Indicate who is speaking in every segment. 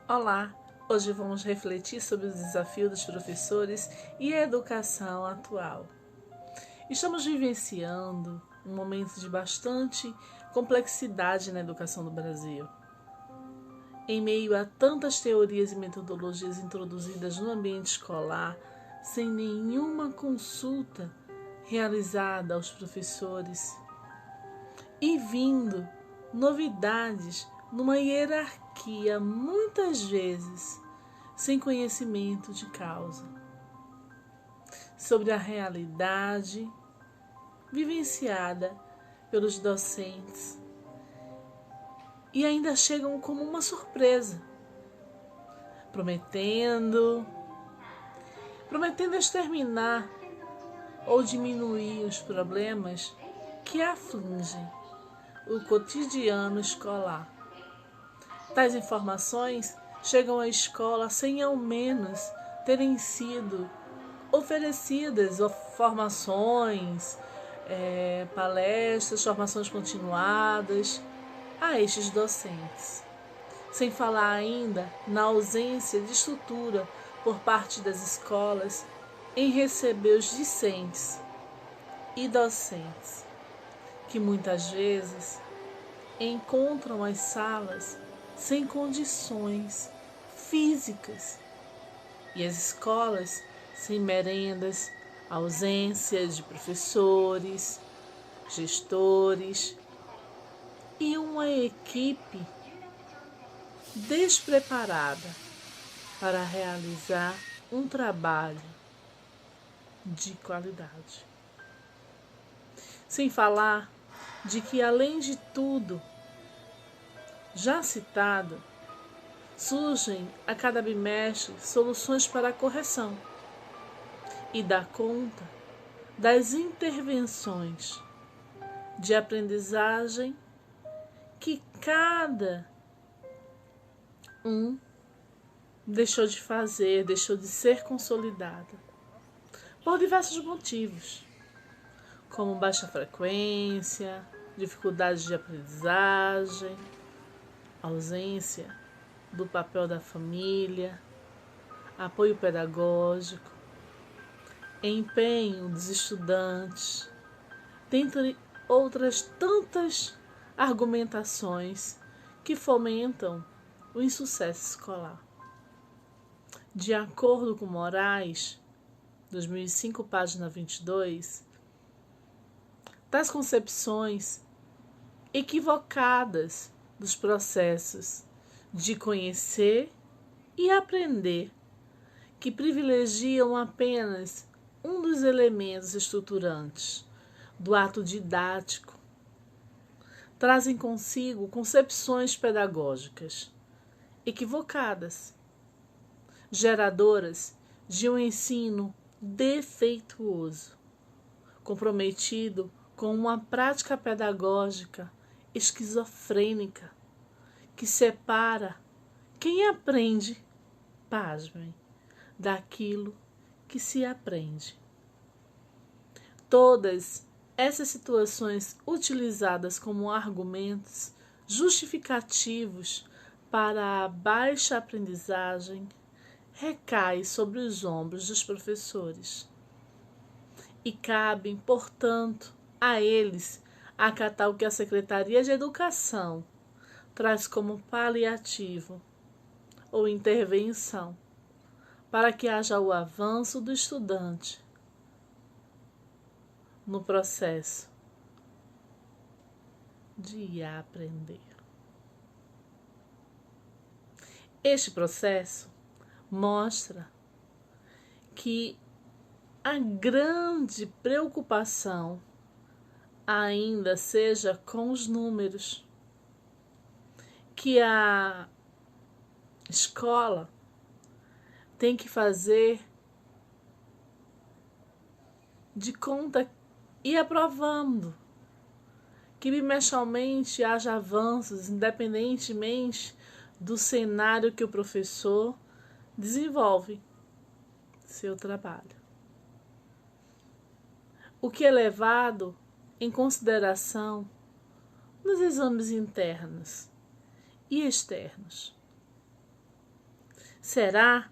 Speaker 1: Olá! Hoje vamos refletir sobre os desafios dos professores e a educação atual. Estamos vivenciando um momento de bastante complexidade na educação do Brasil. Em meio a tantas teorias e metodologias introduzidas no ambiente escolar, sem nenhuma consulta realizada aos professores, e vindo novidades numa hierarquia, muitas vezes sem conhecimento de causa, sobre a realidade vivenciada pelos docentes, e ainda chegam como uma surpresa, prometendo exterminar ou diminuir os problemas que afligem o cotidiano escolar. Tais informações chegam à escola sem ao menos terem sido oferecidas formações, palestras, formações continuadas a estes docentes. Sem falar ainda na ausência de estrutura por parte das escolas em receber os discentes e docentes, que muitas vezes encontram as salas sem condições físicas e as escolas sem merendas, ausência de professores, gestores e uma equipe despreparada para realizar um trabalho de qualidade. Sem falar de que, além de tudo já citado, surgem a cada bimestre soluções para a correção e dar conta das intervenções de aprendizagem que cada um deixou de fazer, deixou de ser consolidada, por diversos motivos, como baixa frequência, dificuldades de aprendizagem, ausência do papel da família, apoio pedagógico, empenho dos estudantes, dentre outras tantas argumentações que fomentam o insucesso escolar. De acordo com Moraes, 2005, página 22, tais concepções equivocadas dos processos de conhecer e aprender, que privilegiam apenas um dos elementos estruturantes do ato didático, trazem consigo concepções pedagógicas equivocadas, geradoras de um ensino defeituoso, comprometido com uma prática pedagógica esquizofrênica, que separa quem aprende, pasmem, daquilo que se aprende. Todas essas situações utilizadas como argumentos justificativos para a baixa aprendizagem recaem sobre os ombros dos professores e cabem, portanto, a eles acatar o que a Secretaria de Educação traz como paliativo ou intervenção para que haja o avanço do estudante no processo de aprender. Este processo mostra que a grande preocupação ainda seja com os números, que a escola tem que fazer de conta e aprovando que bimestralmente haja avanços, independentemente do cenário que o professor desenvolve seu trabalho. O que é levado em consideração nos exames internos e externos. Será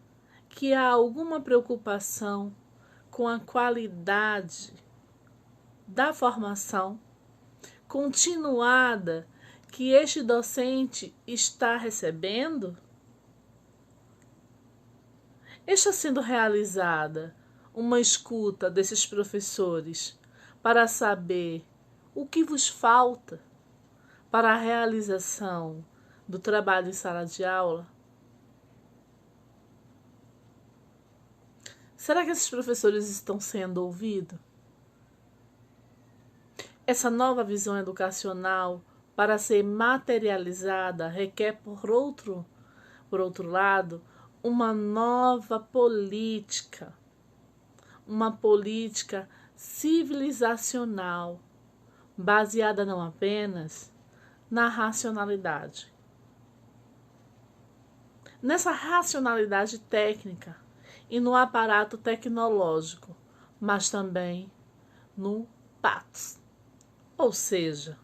Speaker 1: que há alguma preocupação com a qualidade da formação continuada que este docente está recebendo? Está sendo realizada uma escuta desses professores para saber o que vos falta para a realização do trabalho em sala de aula? Será que esses professores estão sendo ouvidos? Essa nova visão educacional, para ser materializada, requer, por outro lado, uma nova política, uma política civilizacional, baseada não apenas na racionalidade. Nessa racionalidade técnica e no aparato tecnológico, mas também no patos, ou seja,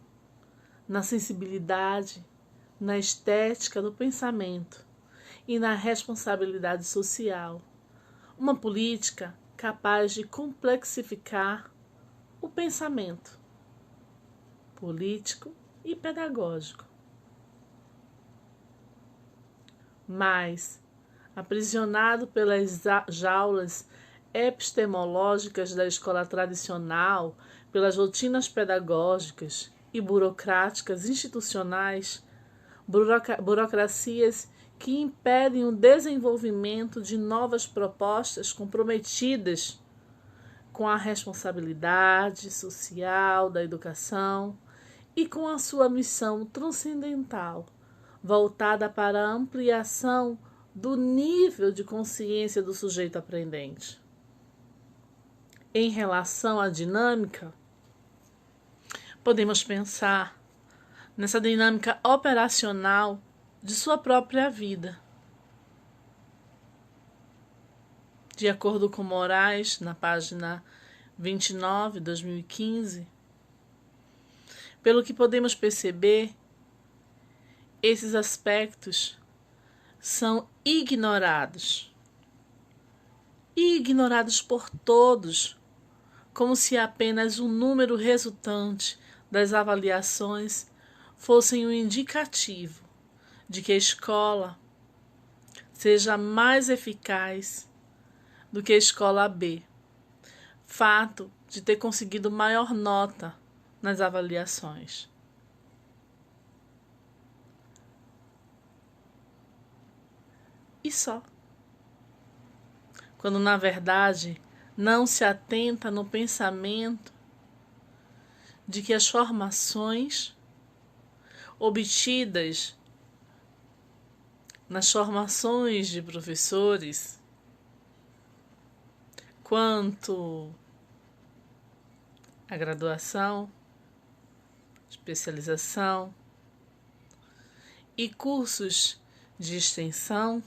Speaker 1: na sensibilidade, na estética do pensamento e na responsabilidade social. Uma política capaz de complexificar o pensamento político e pedagógico. Mas, aprisionado pelas jaulas epistemológicas da escola tradicional, pelas rotinas pedagógicas e burocráticas institucionais, burocracias que impedem o desenvolvimento de novas propostas comprometidas com a responsabilidade social da educação e com a sua missão transcendental, voltada para a ampliação do nível de consciência do sujeito aprendente. Em relação à dinâmica, podemos pensar nessa dinâmica operacional de sua própria vida. De acordo com Moraes, na página 29, 2015, pelo que podemos perceber, esses aspectos são ignorados. E ignorados por todos, como se apenas o número resultante das avaliações fossem um indicativo de que a escola seja mais eficaz do que a escola B. Fato de ter conseguido maior nota nas avaliações. E só. Quando, na verdade, não se atenta no pensamento de que as formações obtidas nas formações de professores, quanto a graduação, especialização e cursos de extensão,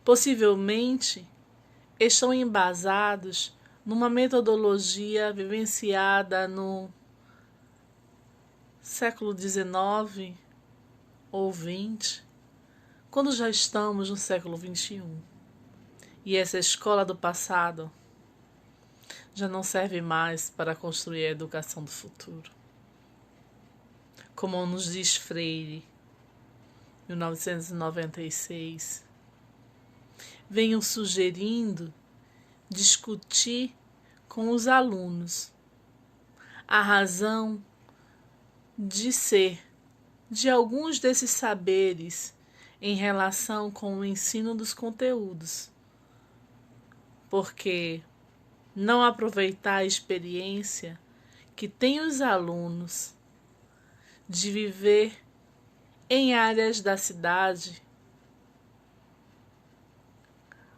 Speaker 1: possivelmente estão embasados numa metodologia vivenciada no século XIX ou XX, quando já estamos no século XXI. E essa escola do passado já não serve mais para construir a educação do futuro. Como nos diz Freire, 1996, venham sugerindo discutir com os alunos a razão de ser de alguns desses saberes em relação com o ensino dos conteúdos, porque não aproveitar a experiência que têm os alunos de viver em áreas da cidade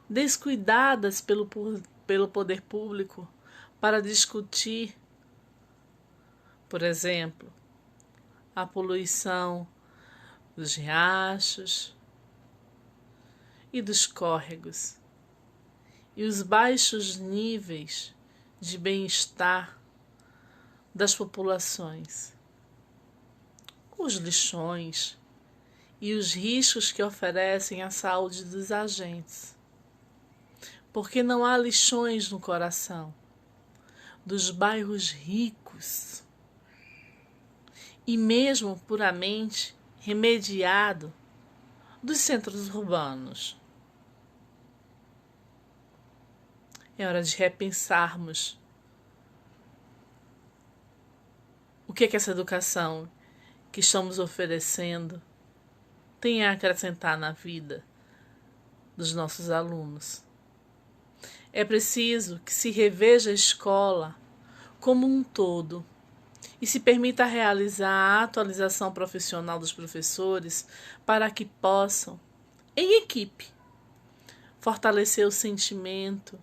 Speaker 1: descuidadas pelo poder público para discutir, por exemplo, a poluição dos riachos e dos córregos e os baixos níveis de bem-estar das populações, os lixões e os riscos que oferecem à saúde dos agentes. Porque não há lixões no coração dos bairros ricos e mesmo puramente remediado dos centros urbanos. É hora de repensarmos o que essa educação que estamos oferecendo tem a acrescentar na vida dos nossos alunos. É preciso que se reveja a escola como um todo e se permita realizar a atualização profissional dos professores para que possam, em equipe, fortalecer o sentimento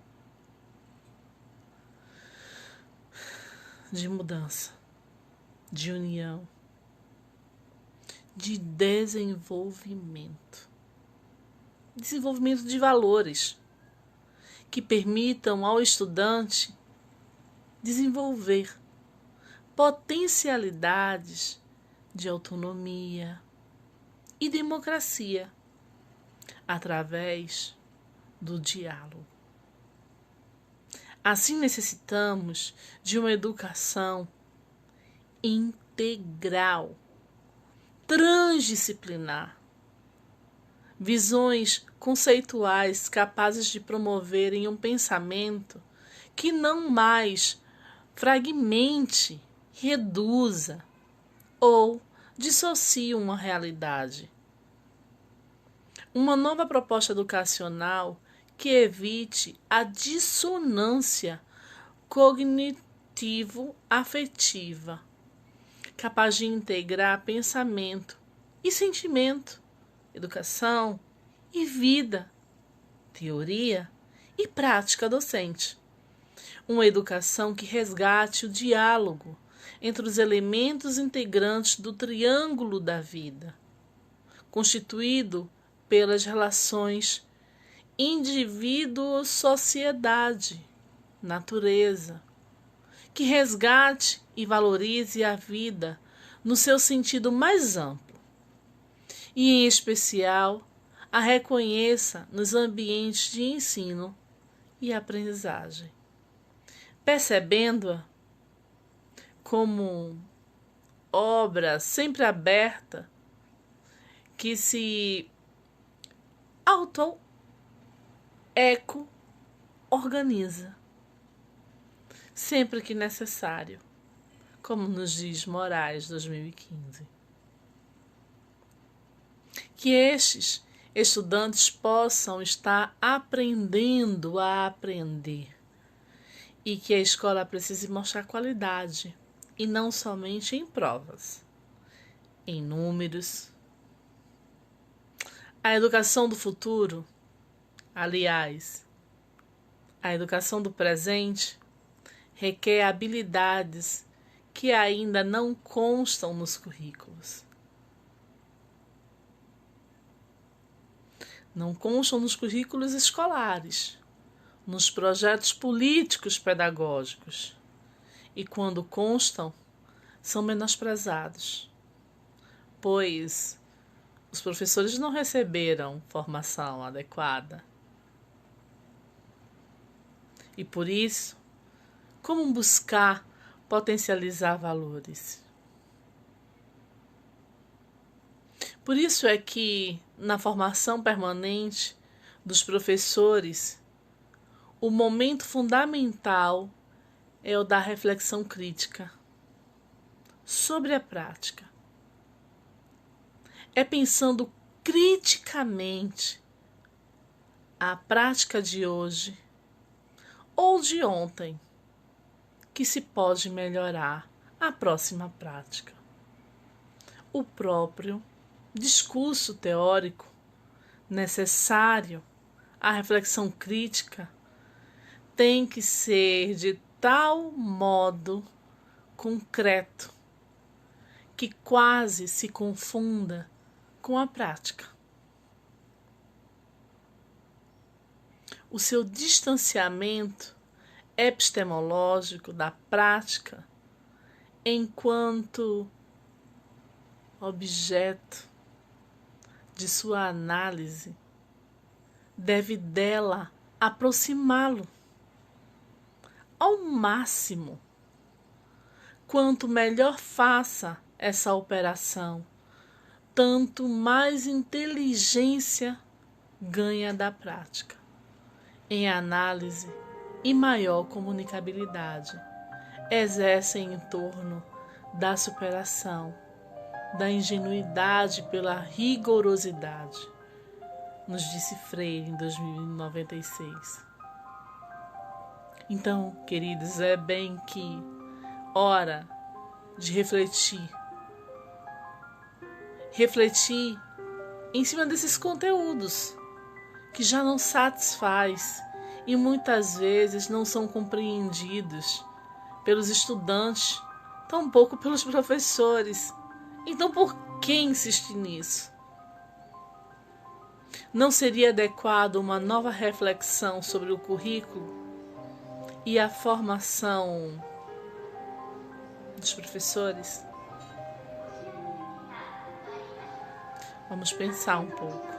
Speaker 1: de mudança, de união, de desenvolvimento de valores que permitam ao estudante desenvolver potencialidades de autonomia e democracia através do diálogo. Assim necessitamos de uma educação integral, transdisciplinar, visões conceituais capazes de promoverem um pensamento que não mais fragmente, reduza ou dissocie uma realidade. Uma nova proposta educacional que evite a dissonância cognitivo-afetiva, capaz de integrar pensamento e sentimento, educação e vida, teoria e prática docente. Uma educação que resgate o diálogo entre os elementos integrantes do triângulo da vida, constituído pelas relações indivíduo-sociedade, natureza, que resgate e valorize a vida no seu sentido mais amplo e, em especial, a reconheça nos ambientes de ensino e aprendizagem, percebendo-a como obra sempre aberta que se auto-eco-organiza, sempre que necessário, como nos diz Moraes 2015. Que estes estudantes possam estar aprendendo a aprender e que a escola precise mostrar qualidade e não somente em provas, em números. A educação do futuro, aliás, a educação do presente, requer habilidades que ainda não constam nos currículos. Não constam nos currículos escolares, nos projetos políticos pedagógicos. E quando constam, são menosprezados, pois os professores não receberam formação adequada. E por isso, como buscar potencializar valores? Por isso é que, na formação permanente dos professores, o momento fundamental é o da reflexão crítica sobre a prática. É pensando criticamente a prática de hoje ou de ontem que se pode melhorar a próxima prática. O próprio discurso teórico necessário à reflexão crítica tem que ser de tal modo concreto que quase se confunda com a prática. O seu distanciamento epistemológico da prática enquanto objeto de sua análise deve dela aproximá-lo ao máximo. Quanto melhor faça essa operação, tanto mais inteligência ganha da prática em análise e maior comunicabilidade exercem em torno da superação, da ingenuidade pela rigorosidade, nos disse Freire em 2096. Então, queridos, é bem que hora de refletir em cima desses conteúdos que já não satisfaz e muitas vezes não são compreendidos pelos estudantes, tampouco pelos professores. Então, por que insistir nisso? Não seria adequado uma nova reflexão sobre o currículo e a formação dos professores? Vamos pensar um pouco.